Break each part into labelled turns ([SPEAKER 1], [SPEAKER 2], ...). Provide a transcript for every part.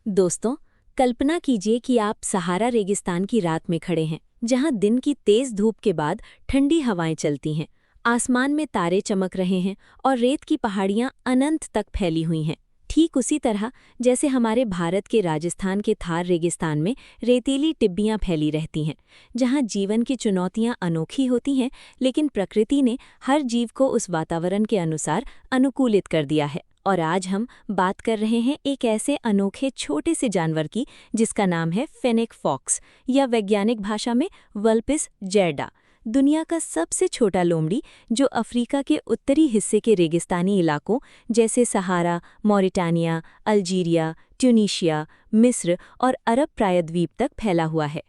[SPEAKER 1] दोस्तों, कल्पना कीजिए कि आप सहारा रेगिस्तान की रात में खड़े हैं, जहां दिन की तेज धूप के बाद ठंडी हवाएं चलती हैं, आसमान में तारे चमक रहे हैं और रेत की पहाड़ियां अनंत तक फैली हुई हैं। ठीक उसी तरह जैसे हमारे भारत के राजस्थान के थार रेगिस्तान में रेतीली टिब्बियां फैली रहती हैं, जहां जीवन की चुनौतियां अनोखी होती हैं, लेकिन प्रकृति ने हर जीव को उस वातावरण के अनुसार अनुकूलित कर दिया है। और आज हम बात कर रहे हैं एक ऐसे अनोखे छोटे से जानवर की जिसका नाम है फेनिक फॉक्स, या वैज्ञानिक भाषा में वल्पिस जैर्डा। दुनिया का सबसे छोटा लोमड़ी जो अफ्रीका के उत्तरी हिस्से के रेगिस्तानी इलाकों जैसे सहारा, मॉरिटानिया, अल्जीरिया, ट्यूनीशिया, मिस्र और अरब प्रायद्वीप तक फैला हुआ है।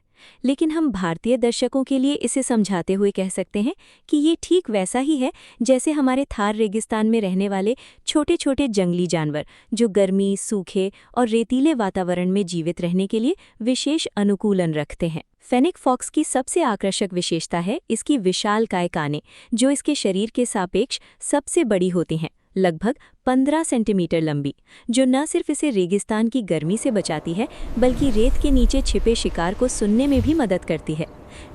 [SPEAKER 1] लेकिन हम भारतीय दर्शकों के लिए इसे समझाते हुए कह सकते हैं कि ये ठीक वैसा ही है जैसे हमारे थार रेगिस्तान में रहने वाले छोटे छोटे जंगली जानवर, जो गर्मी, सूखे और रेतीले वातावरण में जीवित रहने के लिए विशेष अनुकूलन रखते हैं। फेनिक फॉक्स की सबसे आकर्षक विशेषता है इसकी विशालकाय कानें, जो इसके शरीर के सापेक्ष सबसे बड़ी होती हैं, लगभग 15 सेंटीमीटर लंबी, जो न सिर्फ इसे रेगिस्तान की गर्मी से बचाती है बल्कि रेत के नीचे छिपे शिकार को सुनने में भी मदद करती है।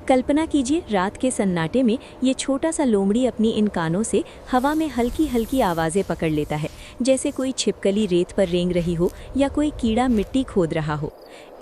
[SPEAKER 1] कल्पना कीजिए, रात के सन्नाटे में ये छोटा सा लोमड़ी अपनी इन कानों से हवा में हल्की हल्की आवाज़ें पकड़ लेता है, जैसे कोई छिपकली रेत पर रेंग रही हो या कोई कीड़ा मिट्टी खोद रहा हो।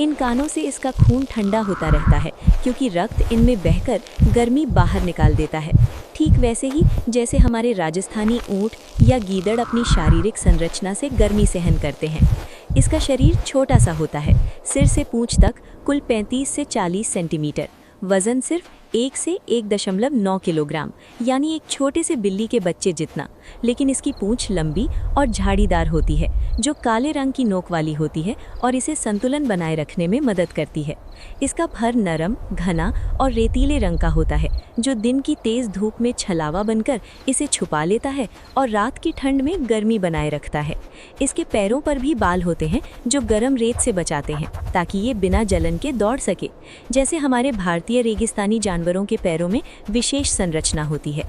[SPEAKER 1] इन कानों से इसका खून ठंडा होता रहता है, क्योंकि रक्त इनमें बहकर गर्मी बाहर निकाल देता है। ठीक वैसे ही जैसे हमारे राजस्थानी ऊंट या गीदड़ अपनी शारीरिक संरचना से गर्मी सहन करते हैं। इसका शरीर छोटा सा होता है, सिर से पूंछ तक कुल 35 से 40 सेंटीमीटर, वजन सिर्फ 1 से 1.9 किलोग्राम, यानी एक छोटे से बिल्ली के बच्चे जितना। लेकिन इसकी पूंछ लंबी और झाड़ीदार होती है, जो काले रंग की नोक वाली होती है और इसे संतुलन बनाए रखने में मदद करती है। इसका फर नरम, घना और रेतीले रंग का होता है, जो दिन की तेज धूप में छलावा बनकर इसे छुपा लेता है और रात की ठंड में गर्मी बनाए रखता है। इसके पैरों पर भी बाल होते हैं, जो गर्म रेत से बचाते हैं, ताकि ये बिना जलन के दौड़ सके। जैसे हमारे भारतीय रेगिस्तानी जानवरों के पैरों में विशेष संरचना होती है।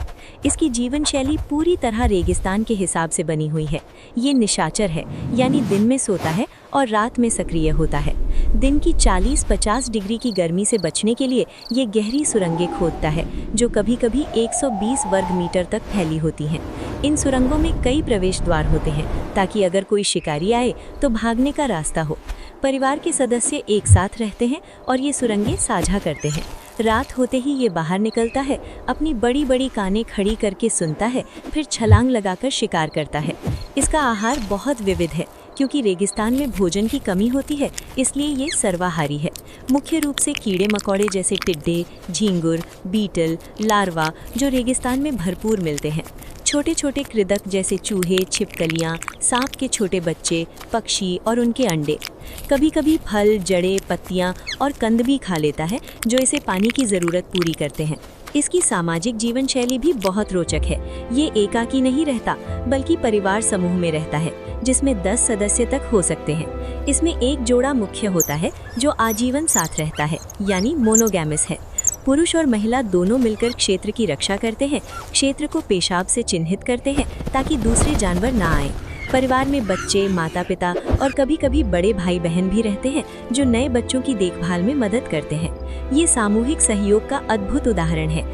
[SPEAKER 1] इसकी जीवन शैली पूरी तरह रेगिस्तान के हिसाब से बनी हुई है। ये निशाचर है, यानी दिन में सोता है और रात में सक्रिय होता है। दिन की 40-50 डिग्री की गर्मी से बचने के लिए ये गहरी सुरंगें खोदता है, जो कभी-कभी 120 वर्ग मीटर तक फैली होती हैं। इन सुरंगों में कई प्रवेश द्वार होते हैं, ताकि अगर कोई शिकारी आए तो भागने का रास्ता हो। परिवार के सदस्य एक साथ रहते हैं और ये सुरंगें साझा करते हैं। रात होते ही ये बाहर निकलता है, अपनी बड़ी बड़ी कानें खड़ी करके सुनता है, फिर छलांग लगाकर शिकार करता है। इसका आहार बहुत विविध है, क्योंकि रेगिस्तान में भोजन की कमी होती है, इसलिए ये सर्वाहारी है। मुख्य रूप से कीड़े मकोड़े जैसे टिड्डे, झींगुर, बीटल, लार्वा, जो रेगिस्तान में भरपूर मिलते हैं। छोटे छोटे कृदक जैसे चूहे, छिपकलियाँ, सांप के छोटे बच्चे, पक्षी और उनके अंडे। कभी कभी फल, जड़ें, पत्तियाँ और कंद भी खा लेता है, जो इसे पानी की ज़रूरत पूरी करते हैं। इसकी सामाजिक जीवन शैली भी बहुत रोचक है। ये एकाकी नहीं रहता, बल्कि परिवार समूह में रहता है, जिसमें 10 सदस्य तक हो सकते हैं। इसमें एक जोड़ा मुख्य होता है, जो आजीवन साथ रहता है, यानी मोनोगैमस है। पुरुष और महिला दोनों मिलकर क्षेत्र की रक्षा करते हैं, क्षेत्र को पेशाब से चिन्हित करते हैं, ताकि दूसरे जानवर ना आए। परिवार में बच्चे, माता पिता और कभी कभी बड़े भाई बहन भी रहते हैं, जो नए बच्चों की देखभाल में मदद करते हैं। ये सामूहिक सहयोग का अद्भुत उदाहरण है,